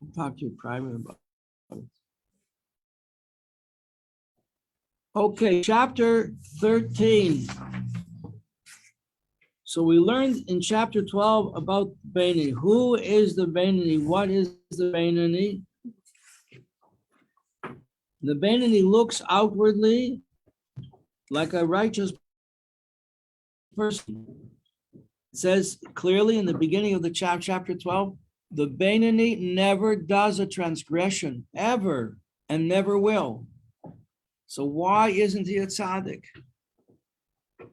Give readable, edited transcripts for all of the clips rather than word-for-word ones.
I'll talk to you private about it. Okay, chapter 13. So we learned in chapter 12 about Beinoni. Who is the Beinoni? What is the Beinoni? The Beinoni looks outwardly like a righteous person. It says clearly in the beginning of the chapter 12, the Beinoni never does a transgression, ever, and never will. So why isn't he a tzaddik?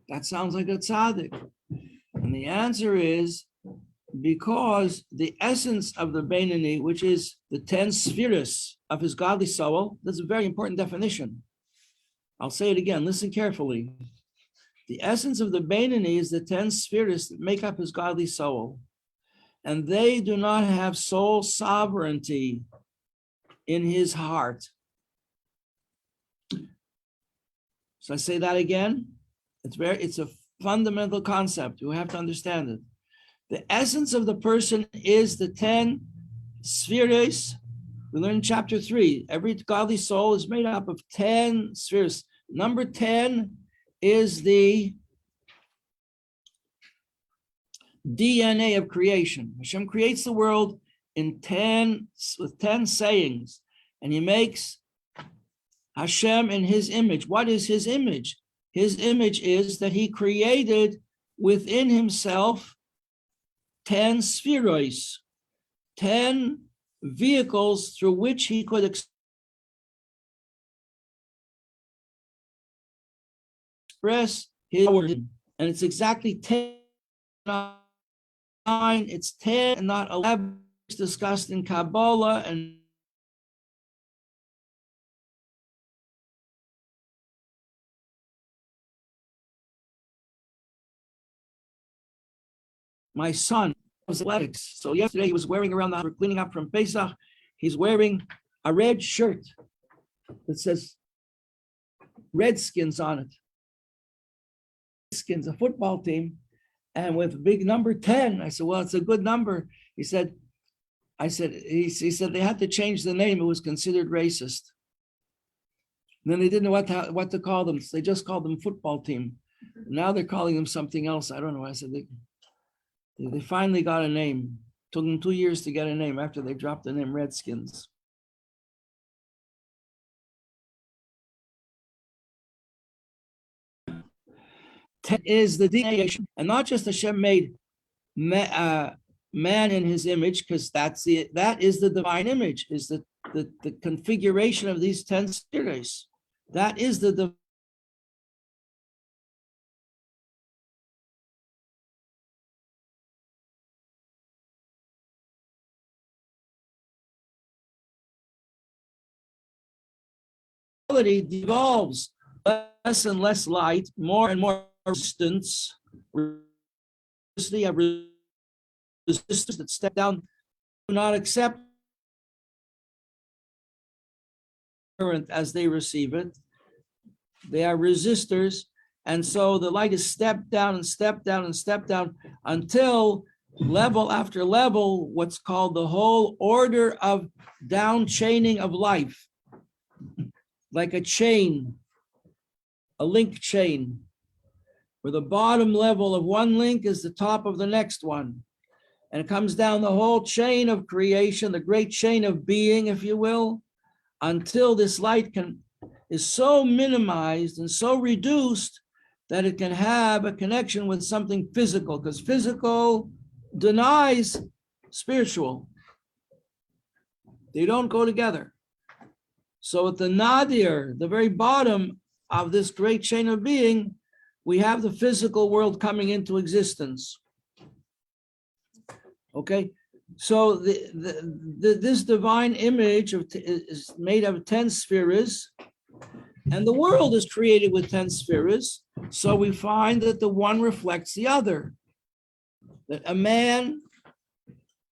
That sounds like a tzaddik. And the answer is because the essence of the Beinoni, which is the 10 spheres of his godly soul, that's a very important definition. I'll say it again, listen carefully. The essence of the Beinoni is the 10 spheres that make up his godly soul. And they do not have soul sovereignty in his heart. So I say that again. It's a fundamental concept. You have to understand it. The essence of the person is the 10 spheres. We learned in chapter 3. Every godly soul is made up of 10 spheres. Number 10 is the DNA of creation. Hashem creates the world with 10 sayings, and he makes Hashem in his image. What is his image? His image is that he created within himself 10 spheroids, 10 vehicles through which he could express his power. And it's exactly 10, 9, it's 10 and not 11. It's discussed in Kabbalah and my son was athletics. So yesterday he was wearing around the house, we're cleaning up from Pesach. He's wearing a red shirt that says Redskins on it. Redskins, a football team, and with big number 10. I said, well, it's a good number. He said they had to change the name. It was considered racist. And then they didn't know what to call them. So they just called them football team. Now they're calling them something else. I don't know. I said they finally got a name. Took them 2 years to get a name after they dropped the name Redskins. Is the DNA, and not just Hashem made man in his image, because that is the divine image, is the configuration of these 10 spheres. That is the devolves less and less light, more and more resistance that step down, do not accept current as they receive it. They are resistors, and so the light is stepped down and stepped down and stepped down until level after level, what's called the whole order of down chaining of life, like a chain, a link chain, where the bottom level of one link is the top of the next one. And it comes down the whole chain of creation, the great chain of being, if you will, until this light is so minimized and so reduced that it can have a connection with something physical, because physical denies spiritual. They don't go together. So at the nadir, the very bottom of this great chain of being, we have the physical world coming into existence. Okay, so this divine image is made of 10 spheres, and the world is created with 10 spheres. So we find that the one reflects the other, that a man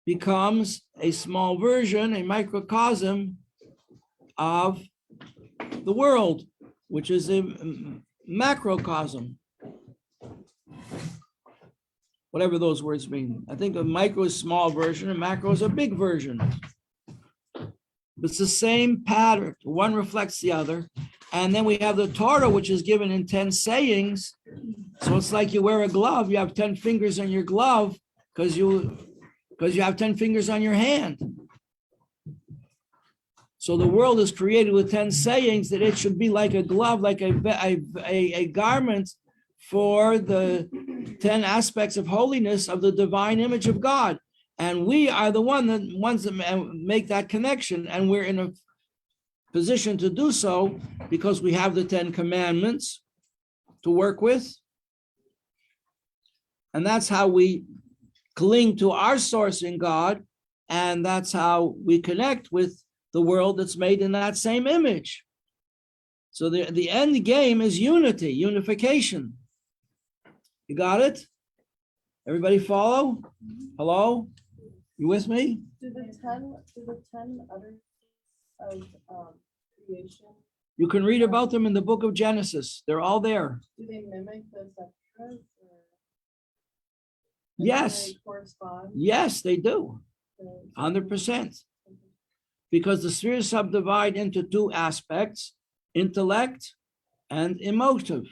becomes a small version, a microcosm of the world, which is a macrocosm. whatever those words mean. I think a micro is small version and macro is a big version. It's the same pattern. One reflects the other. And then we have the Torah, which is given in 10 sayings. So it's like you wear a glove. You have 10 fingers on your glove because you have 10 fingers on your hand. So the world is created with 10 sayings that it should be like a glove, like a garment for the 10 aspects of holiness of the divine image of God. And we are the ones that make that connection. And we're in a position to do so because we have the 10 commandments to work with. And that's how we cling to our source in God. And that's how we connect with the world that's made in that same image. So the end game is unity, unification. You got it? Everybody follow? Hello? You with me? Do the 10 other of creation? You can read about them in the book of Genesis. They're all there. Do they mimic the Sephiroth? Yes. Do they correspond? Yes, they do. 100%. Because the spheres subdivide into two aspects, intellect and emotive,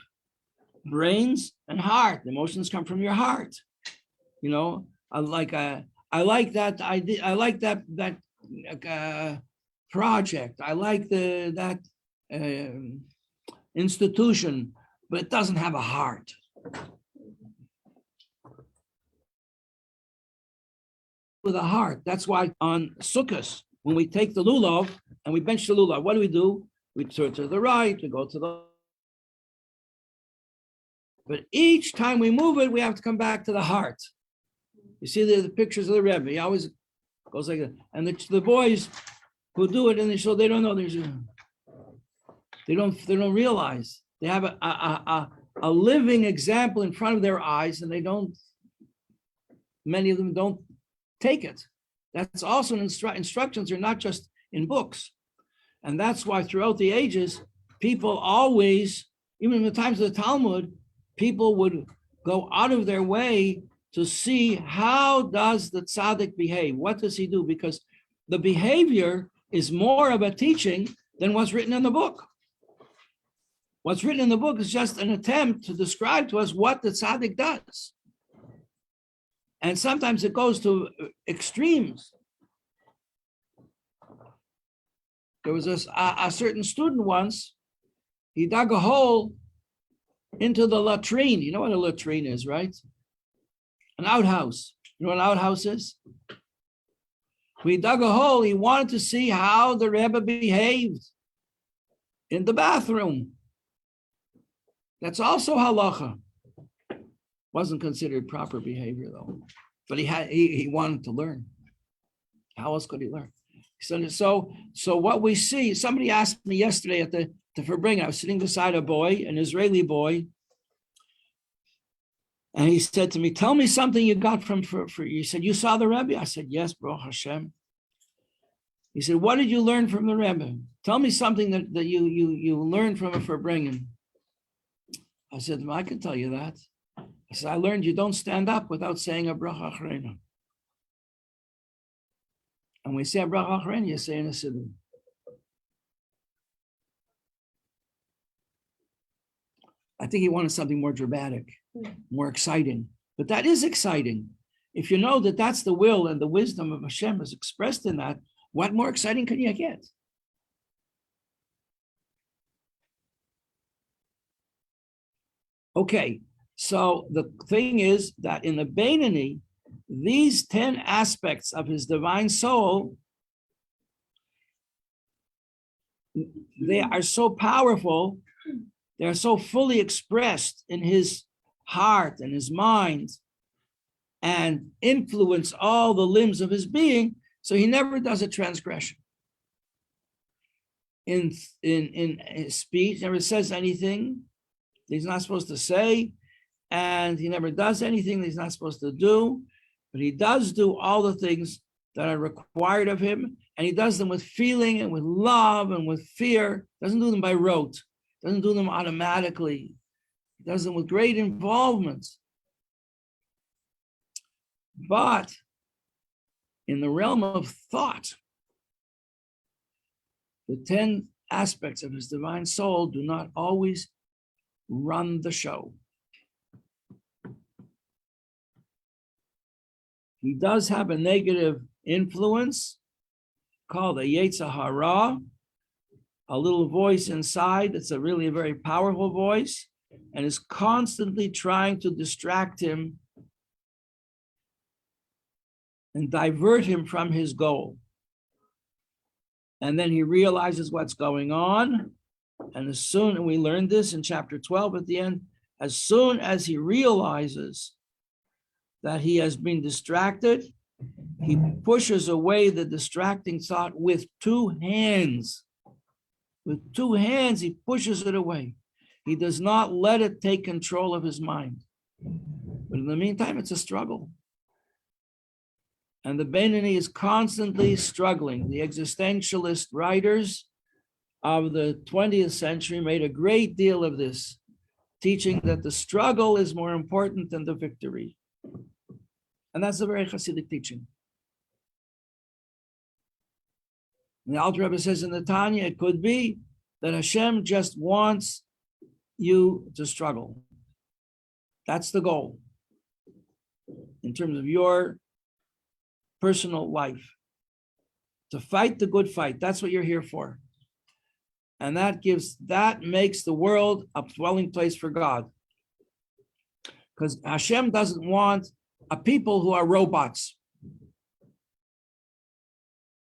brains and heart. Emotions come from your heart. You know, I like that idea. I like that project. I like that institution, but it doesn't have a heart. With a heart. That's why on Sukkot, when we take the lulav and we bench the lulav, what do? We turn to the right, we go to the... But each time we move it, we have to come back to the heart. You see the pictures of the Rebbe, he always goes like that. And the boys who do it, and they don't know, they don't realize. They have a living example in front of their eyes, and many of them don't take it. That's also instructions are not just in books. And that's why throughout the ages, people always, even in the times of the Talmud, people would go out of their way to see how does the tzaddik behave? What does he do? Because the behavior is more of a teaching than what's written in the book. What's written in the book is just an attempt to describe to us what the tzaddik does. And sometimes it goes to extremes. There was a certain student once, he dug a hole into the latrine. You know what a latrine is, right? An outhouse. You know what an outhouse is? When he dug a hole, he wanted to see how the Rebbe behaved in the bathroom. That's also halacha. Wasn't considered proper behavior though, but he wanted to learn. How else could he learn? So what we see, somebody asked me yesterday at the Farbrengen, I was sitting beside a boy, an Israeli boy, and he said to me, tell me something you got from, you said, you saw the Rebbe? I said, yes, Baruch Hashem. He said, what did you learn from the Rebbe? Tell me something that you learned from a Farbrengen. I said, well, I can tell you that. I said, I learned you don't stand up without saying a bracha achrena. And when you say a bracha achrena, you say in a siddur. I think he wanted something more dramatic, more exciting. But that is exciting. If you know that that's the will and the wisdom of Hashem is expressed in that, what more exciting can you get? Okay. So the thing is that in the Beinoni, these 10 aspects of his divine soul, they are so powerful, they are so fully expressed in his heart and his mind and influence all the limbs of his being, so he never does a transgression. In his speech, never says anything he's not supposed to say, and he never does anything that he's not supposed to do, but he does do all the things that are required of him, and he does them with feeling and with love and with fear. Doesn't do them by rote, doesn't do them automatically. He does them with great involvement. But in the realm of thought, the 10 aspects of his divine soul do not always run the show. He does have a negative influence called a Yetzer Hara, a little voice inside. It's a very powerful voice and is constantly trying to distract him and divert him from his goal. And then he realizes what's going on. And and we learned this in chapter 12 at the end, as soon as he realizes that he has been distracted, he pushes away the distracting thought with 2 hands. With 2 hands, he pushes it away. He does not let it take control of his mind. But in the meantime, it's a struggle. And the Beinoni is constantly struggling. The existentialist writers of the 20th century made a great deal of this, teaching that the struggle is more important than the victory. And that's a very Hasidic teaching. And the Alter Rebbe says in the Tanya, it could be that Hashem just wants you to struggle. That's the goal in terms of your personal life. To fight the good fight. That's what you're here for. And that makes the world a dwelling place for God. Because Hashem doesn't want a people who are robots.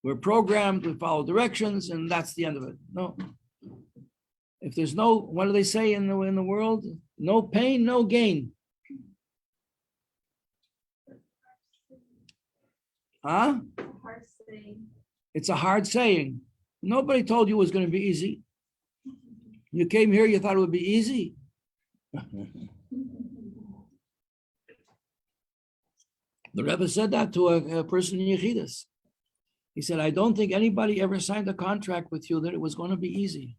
We're programmed, we follow directions, and that's the end of it. No. If there's no, what do they say in the world? No pain, no gain. Huh? Hard saying. It's a hard saying. Nobody told you it was going to be easy. You came here, you thought it would be easy. The Rebbe said that to a person in Yechidus. He said, I don't think anybody ever signed a contract with you that it was going to be easy.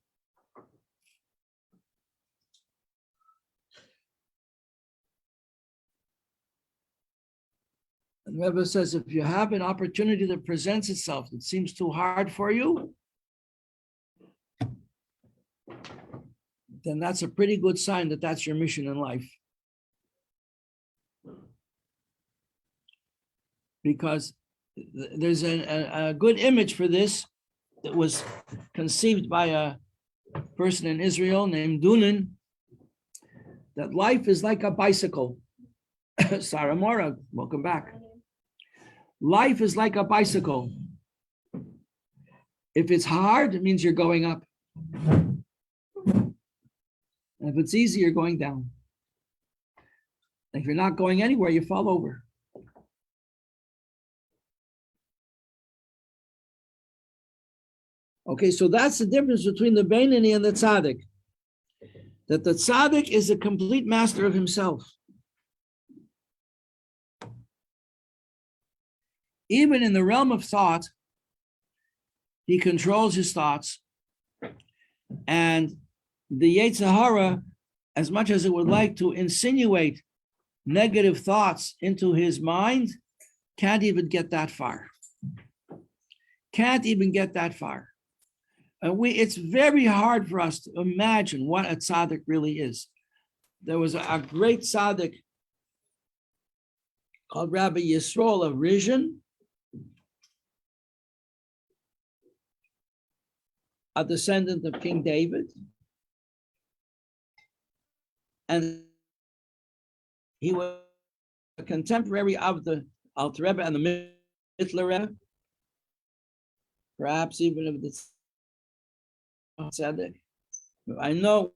And the Rebbe says, if you have an opportunity that presents itself that seems too hard for you, then that's a pretty good sign that that's your mission in life. Because there's a good image for this that was conceived by a person in Israel named Dunan, that life is like a bicycle. Sarah Mora, welcome back. Life is like a bicycle. If it's hard, it means you're going up. And if it's easy, you're going down. If you're not going anywhere, you fall over. Okay, so that's the difference between the Beinoni and the Tzaddik. That the Tzaddik is a complete master of himself. Even in the realm of thought, he controls his thoughts. And the Yetzer Hara, as much as it would like to insinuate negative thoughts into his mind, can't even get that far. Can't even get that far. It's very hard for us to imagine what a tzaddik really is. There was a great tzaddik called Rabbi Yisrael of Rizhin, a descendant of King David. And he was a contemporary of the Alter Rebbe and the Mittler Rebbe, perhaps even of the Tzaddik. I know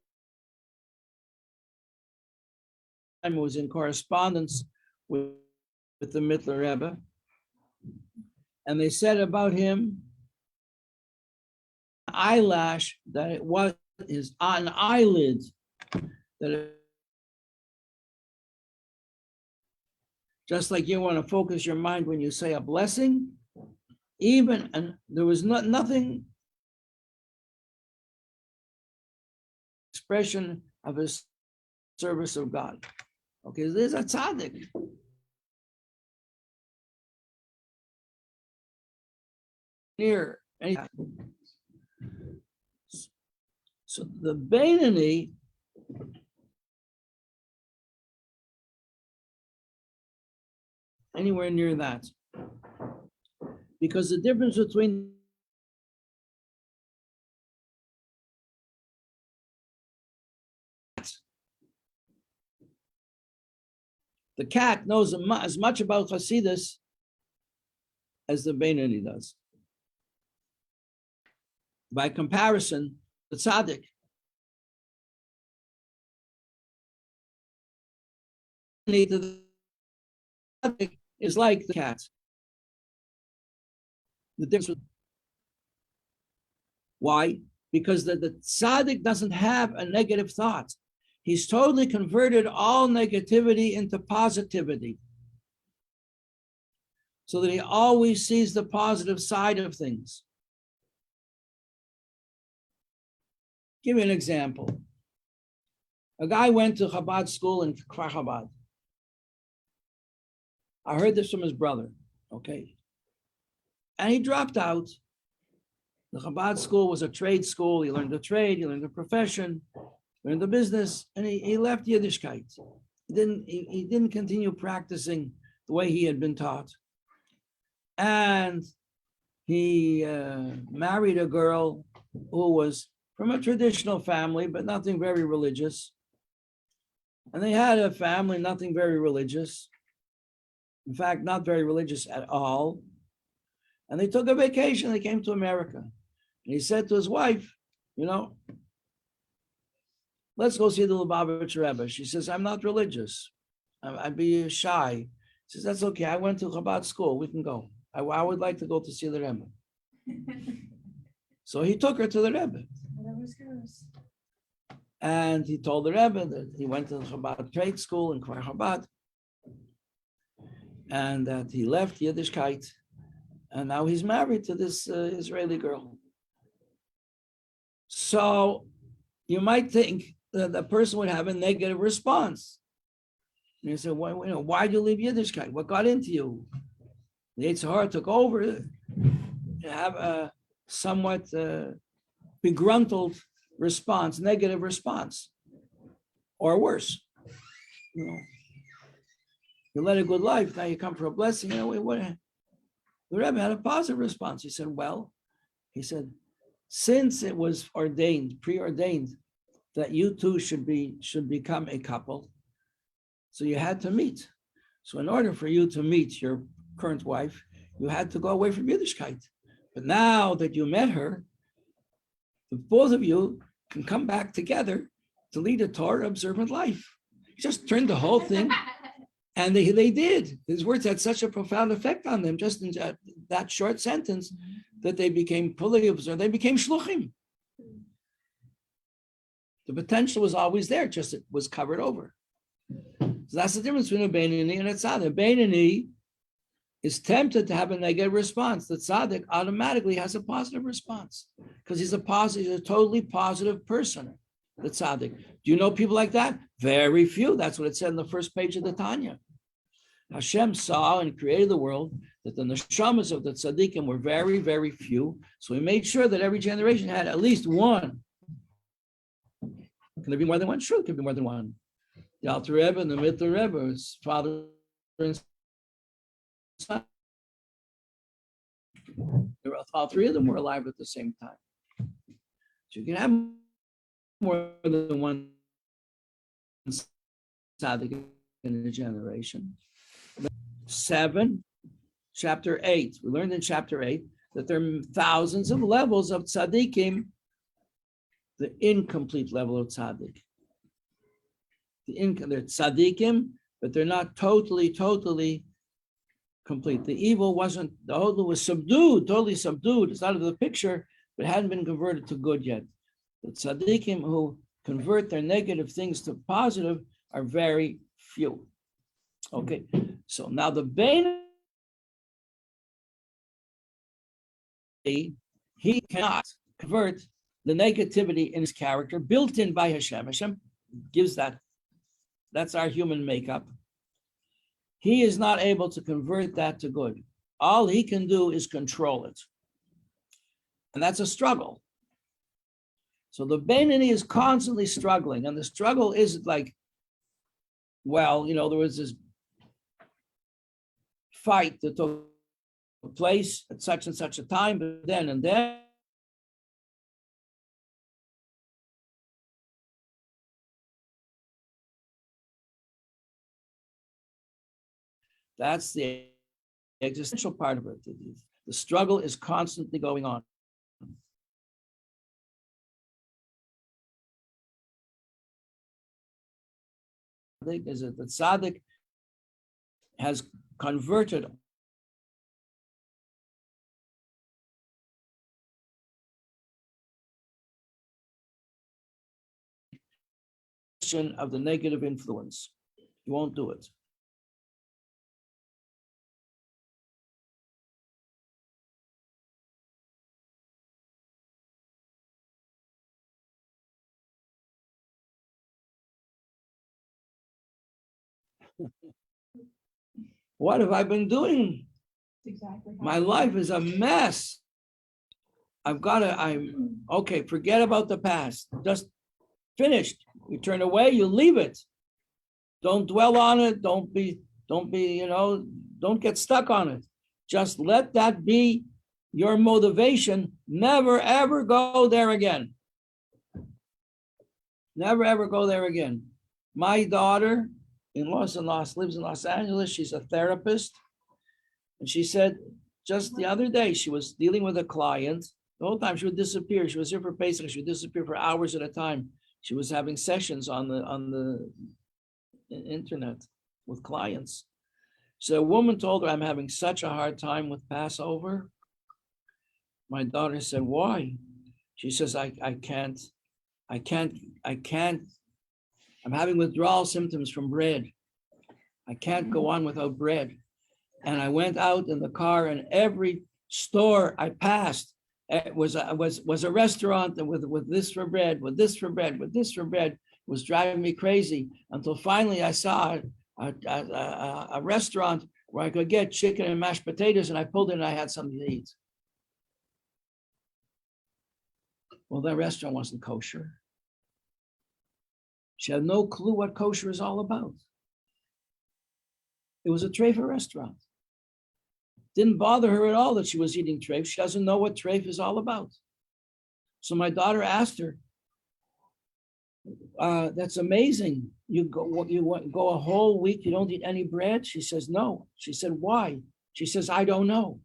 I was in correspondence with the Mittler Rebbe, and they said about him, eyelash, that it was an eyelid, that it, just like you want to focus your mind when you say a blessing, and there was nothing expression of his service of God. Okay, there's a tzaddik. near anything. So the Beinoni anywhere near that. Because the difference between the cat knows as much about Hasidus as the Beinoni does. By comparison, the tzaddik is like the cat. The difference. Why? Because the tzaddik doesn't have a negative thought. He's totally converted all negativity into positivity, so that he always sees the positive side of things. Give you an example. A guy went to Chabad school in Kfar Chabad. I heard this from his brother, okay? And he dropped out. The Chabad school was a trade school. He learned the trade, he learned the profession, learned the business, and he left Yiddishkeit. He didn't continue practicing the way he had been taught. And he married a girl who was from a traditional family, but nothing very religious. And they had a family, nothing very religious. In fact, not very religious at all. And they took a vacation. They came to America. And he said to his wife, you know, let's go see the Lubavitcher Rebbe. She says, I'm not religious. I'd be shy. She says, that's okay. I went to Chabad school. We can go. I would like to go to see the Rebbe. So he took her to the Rebbe. And he told the Rebbe that he went to the Chabad trade school in Kfar Chabad, and that he left Yiddishkeit, and now he's married to this Israeli girl. So you might think that the person would have a negative response. And you say, why did you leave Yiddishkeit? What got into you? The Yetzer Hara took over. You have a somewhat begruntled response, negative response, or worse. You know, you led a good life, now you come for a blessing. You know, the Rebbe had a positive response. He said, since it was preordained that you two should become a couple, so you had to meet. So in order for you to meet your current wife, you had to go away from Yiddishkeit. But now that you met her, the both of you can come back together to lead a Torah observant life. He just turned the whole thing, and they did. His words had such a profound effect on them, just in that short sentence, that they became fully observant. They became shluchim. The potential was always there, just it was covered over. So that's the difference between a Beinoni and a tzaddik. A Beinoni is tempted to have a negative response. The tzaddik automatically has a positive response because he's a totally positive person, the tzaddik. Do you know people like that? Very few. That's what it said in the first page of the Tanya. Hashem saw and created the world that the neshamas of the tzaddikim were very, very few. So he made sure that every generation had at least one. Can there be more than one? Sure, it could be more than one. The Alter Rebbe and the Mittler Rebbe, his father and son. All three of them were alive at the same time. So you can have more than one tzaddik in a generation. 7, chapter 8. We learned in chapter 8 that there are thousands of levels of tzaddikim, the incomplete level of tzaddik. They're tzaddikim, but they're not totally complete. The evil wasn't, the whole was subdued, totally subdued. It's out of the picture, but hadn't been converted to good yet. The tzaddikim who convert their negative things to positive are very few. Okay, so now the Beinoni, he cannot convert the negativity in his character built in by Hashem. Hashem gives that. That's our human makeup. He is not able to convert that to good. All he can do is control it. And that's a struggle. So the Beinoni is constantly struggling, and the struggle isn't like, well, there was this fight that took place at such and such a time, but then and then. That's the existential part of it. The struggle is constantly going on. Is that the tzaddik has converted of the negative influence. He won't do it. What have I been doing? Exactly. My life is a mess. I'm okay, forget about the past. Just finished. You turn away, you leave it. Don't dwell on it. Don't be, don't get stuck on it. Just let that be your motivation. Never, ever go there again. Never, ever go there again. My daughter lives in Los Angeles. She's a therapist. And she said just the other day, she was dealing with a client. The whole time she would disappear. She was here for basic. She would disappear for hours at a time. She was having sessions on the internet with clients. So a woman told her, I'm having such a hard time with Passover. My daughter said, why? She says, I can't. I'm having withdrawal symptoms from bread. I can't go on without bread. And I went out in the car, and every store I passed was a restaurant with this for bread, with this for bread, with this for bread. It was driving me crazy until finally I saw a restaurant where I could get chicken and mashed potatoes, and I pulled in and I had something to eat. Well, that restaurant wasn't kosher. She had no clue what kosher is all about. It was a treifa restaurant. Didn't bother her at all that she was eating treif. She doesn't know what treif is all about. So my daughter asked her, that's amazing. You go a whole week, you don't eat any bread? She says, no. She said, why? She says, I don't know.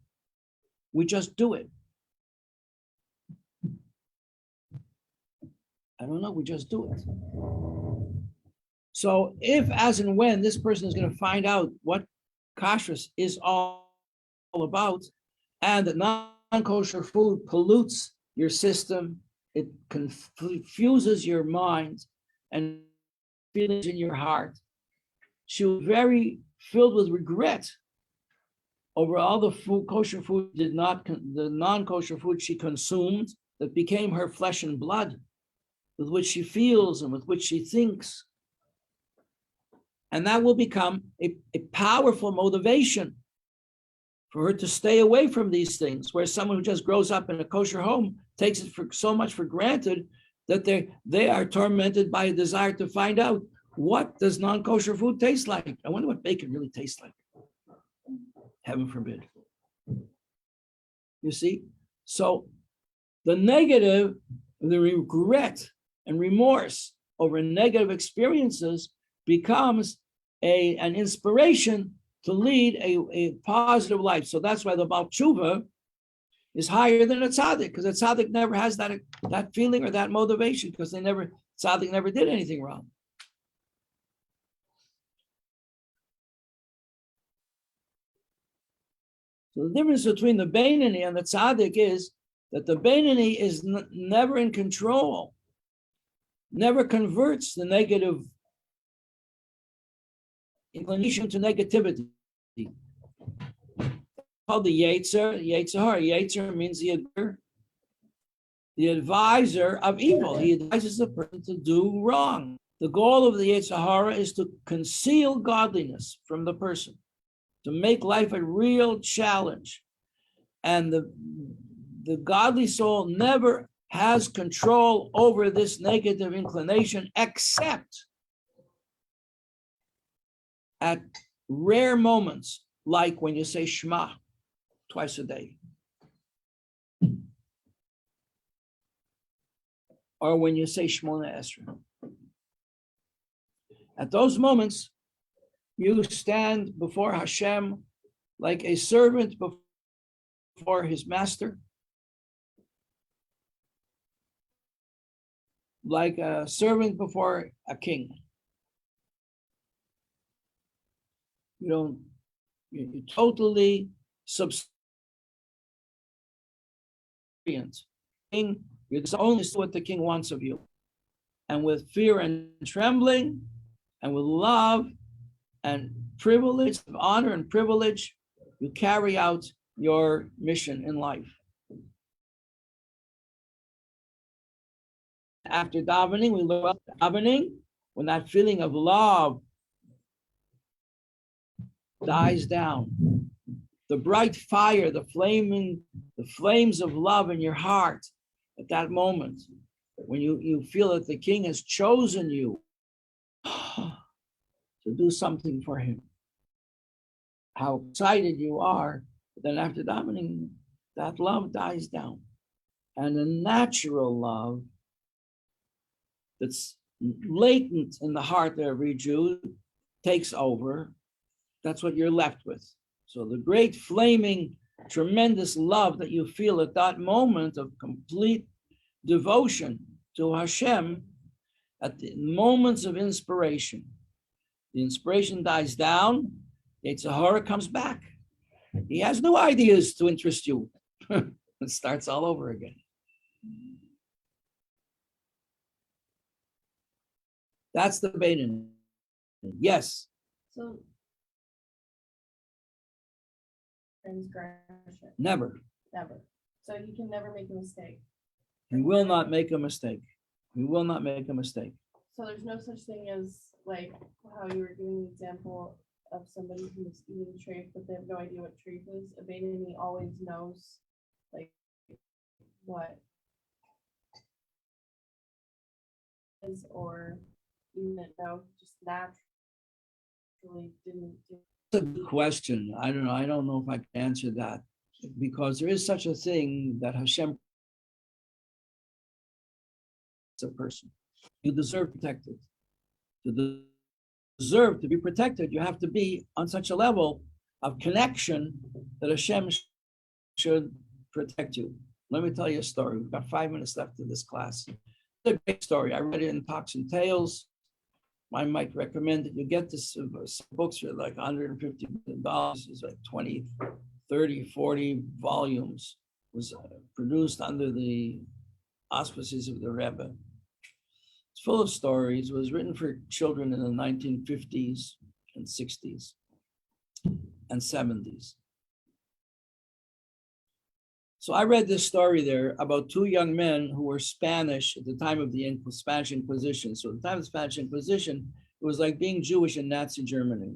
We just do it. I don't know, we just do it. So if, as and when this person is going to find out what kashrus is all about, and that non-kosher food pollutes your system, it confuses your mind and feelings in your heart, she was very filled with regret over all the food, kosher food the non-kosher food she consumed that became her flesh and blood, with which she feels and with which she thinks. And that will become a powerful motivation for her to stay away from these things, where someone who just grows up in a kosher home takes it for so much for granted that they are tormented by a desire to find out, what does non-kosher food taste like? I wonder what bacon really tastes like. Heaven forbid. You see? So the negative, the regret and remorse over negative experiences becomes an inspiration to lead a positive life. So that's why the Baal Tshuva is higher than a tzaddik, because a tzaddik never has that feeling or that motivation, because tzaddik never did anything wrong. So the difference between the Beinoni and the tzaddik is that the Beinoni is never in control, never converts the negative inclination to negativity. Called the Yetzer Hara. Yetzer means the advisor of evil. He advises the person to do wrong. The goal of the Yetzer Hara is to conceal godliness from the person, to make life a real challenge. And the godly soul never has control over this negative inclination except at rare moments, like when you say Shema twice a day, or when you say Shmona Esrei. At those moments, you stand before Hashem like a servant before his master, like a servant before a king. You totally subservient. King, you just only do what the king wants of you. And with fear and trembling, and with love and privilege, honor and privilege, you carry out your mission in life. After davening, we learn about davening, when that feeling of love dies down. The bright fire, the flames of love in your heart at that moment, when you feel that the king has chosen you to do something for him. How excited you are. Then after davening, that love dies down. And the natural love that's latent in the heart of every Jew takes over. That's what you're left with. So the great flaming, tremendous love that you feel at that moment of complete devotion to Hashem, at the moments of inspiration, the inspiration dies down, the Tzahara comes back. He has no ideas to interest you. It starts all over again. That's the Beinan. Yes. So transgression. Never. Never. So he can never make a mistake. He will not make a mistake. He will not make a mistake. So there's no such thing as like how you were giving the example of somebody who's eating treif, but they have no idea what treif is. A Beinoni always knows like what is, or even though just naturally didn't do. That's a good question. I don't know. I don't know if I can answer that, because there is such a thing that Hashem is a person. You deserve protected. To deserve to be protected, you have to be on such a level of connection that Hashem should protect you. Let me tell you a story. We've got 5 minutes left in this class. It's a great story. I read it in Talks and Tales. I might recommend that you get this books for like $150 million. It's like 20, 30, 40 volumes. It was produced under the auspices of the Rebbe. It's full of stories. It was written for children in the 1950s and 60s and 70s. So I read this story there about two young men who were Spanish at the time of the Spanish Inquisition. So at the time of the Spanish Inquisition, it was like being Jewish in Nazi Germany.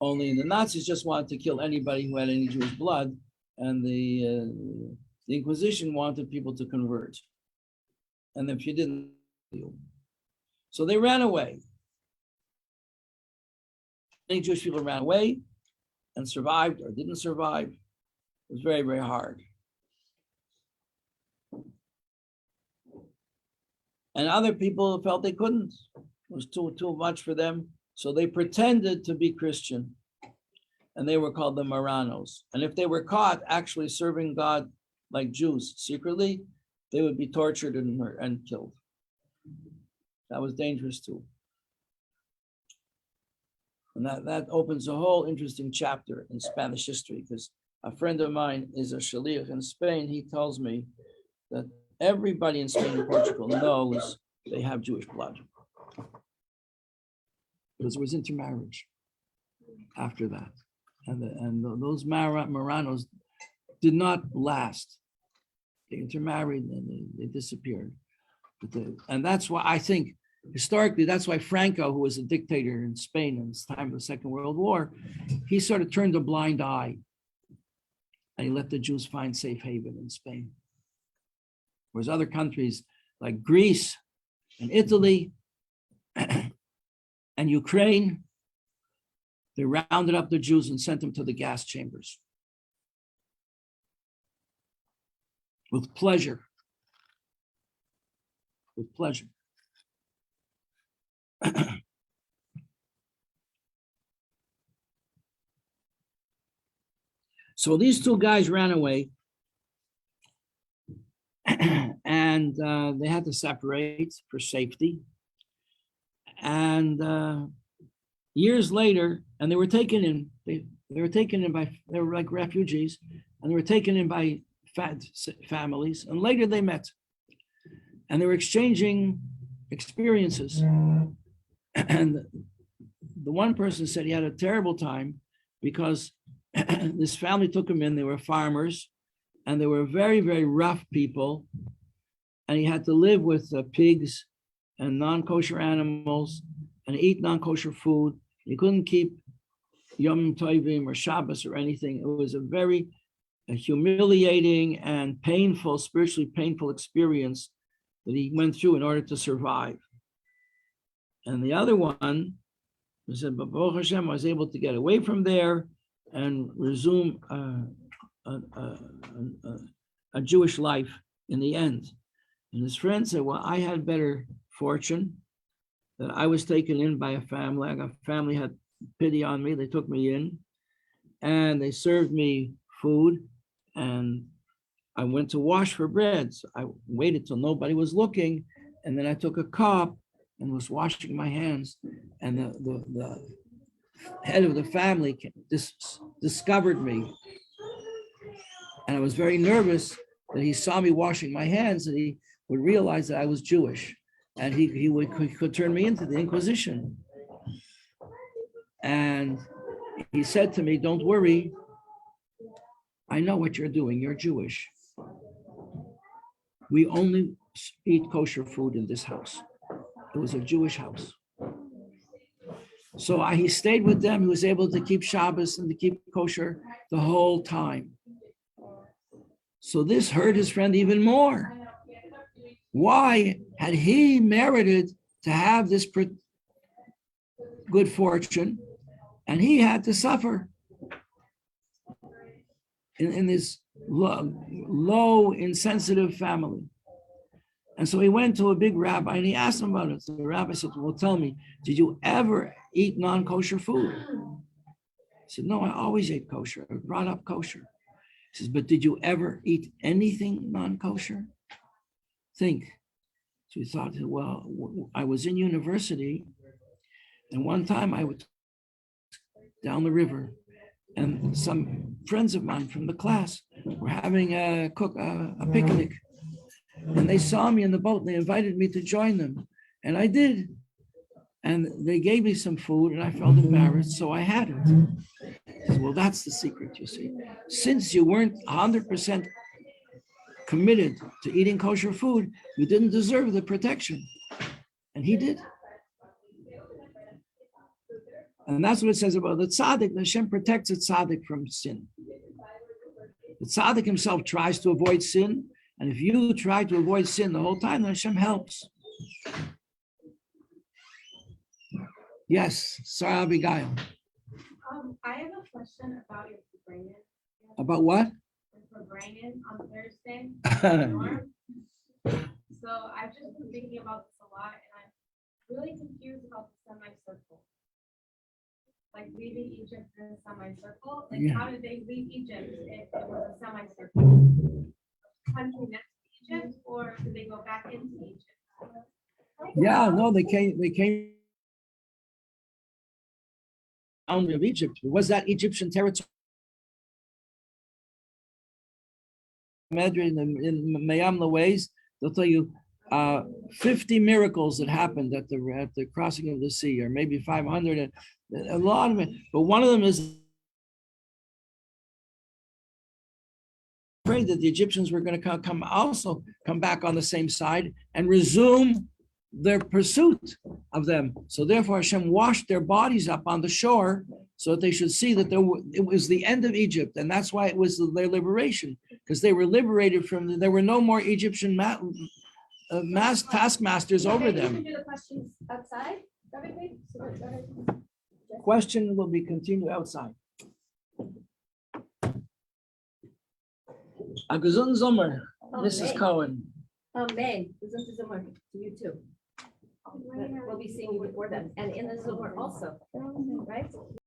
Only the Nazis just wanted to kill anybody who had any Jewish blood, and the Inquisition wanted people to convert. And if you didn't, so they ran away. Many Jewish people ran away and survived or didn't survive. It was very, very hard. And other people felt they couldn't. It was too much for them. So they pretended to be Christian. And they were called the Marranos. And if they were caught actually serving God like Jews secretly, they would be tortured and killed. That was dangerous too. And that opens a whole interesting chapter in Spanish history, because a friend of mine is a shaliach in Spain. He tells me that everybody in Spain and Portugal knows they have Jewish blood, because there was intermarriage after that. And those Marranos did not last. They intermarried and they disappeared. And that's why I think historically, that's why Franco, who was a dictator in Spain in the time of the Second World War, he sort of turned a blind eye and he let the Jews find safe haven in Spain. Whereas other countries like Greece and Italy and Ukraine, they rounded up the Jews and sent them to the gas chambers with pleasure. With pleasure. So these two guys ran away, and they had to separate for safety. And years later, and they were taken in. They were taken in by. They were like refugees, and they were taken in by families. And later they met, and they were exchanging experiences. And the one person said he had a terrible time because this family took him in. They were farmers, and they were very, very rough people. And he had to live with pigs and non-kosher animals and eat non-kosher food. He couldn't keep Yom Tovim or Shabbos or anything. It was a very humiliating and painful, spiritually painful experience that he went through in order to survive. And the other one said, but Baruch Hashem, I was able to get away from there and resume a Jewish life in the end. And his friend said, well, I had better fortune that I was taken in by a family. A family had pity on me. They took me in and they served me food, and I went to wash for bread. So I waited till nobody was looking, and then I took a cup and was washing my hands, and the head of the family discovered me. And I was very nervous that he saw me washing my hands, and he would realize that I was Jewish, and he could turn me into the Inquisition. And he said to me, don't worry, I know what you're doing, you're Jewish. We only eat kosher food in this house. It was a Jewish house. So he stayed with them. He was able to keep Shabbos and to keep kosher the whole time. So this hurt his friend even more. Why had he merited to have this good fortune, and he had to suffer in this low, insensitive family? And so he went to a big rabbi and he asked him about it. So the rabbi said, well, tell me, did you ever eat non-kosher food? He said, no, I always ate kosher. I was brought up kosher. He says, but did you ever eat anything non-kosher? Think. So he thought, well, I was in university, and one time I went down the river, and some friends of mine from the class were having a picnic. And they saw me in the boat, and they invited me to join them. And I did. And they gave me some food, and I felt embarrassed, so I had it. I said, well, that's the secret, you see. Since you weren't 100% committed to eating kosher food, you didn't deserve the protection. And he did. And that's what it says about the tzaddik. Hashem protects the tzaddik from sin. The tzaddik himself tries to avoid sin. And if you try to avoid sin the whole time, then Hashem helps. Yes, Sarah Abigail. I have a question about your Febrengen. About what? Your Febrengen on Thursday. So I've just been thinking about this a lot, and I'm really confused about the semicircle. Like leaving Egypt in a semicircle. Like, Yeah. How did they leave Egypt if it was a semicircle? Country next to Egypt, or did they go back into Egypt? Yeah, no, they came out of Egypt. Was that Egyptian territory? In Mayamla ways, they'll tell you 50 miracles that happened at the crossing of the sea, or maybe 500, a lot of it. But one of them is afraid that the Egyptians were going to come back on the same side and resume their pursuit of them. So therefore Hashem washed their bodies up on the shore so that they should see that it was the end of Egypt, and that's why it was their liberation, because they were liberated from, there were no more Egyptian taskmasters over Okay, you them. can do the questions outside, Rabbi Pape, so go ahead. Question will be continued outside. A gesunden Sommer, Mrs. Cohen. May, listen to Zumar, to you too. We'll be seeing you before then, and in the Zumar also, right?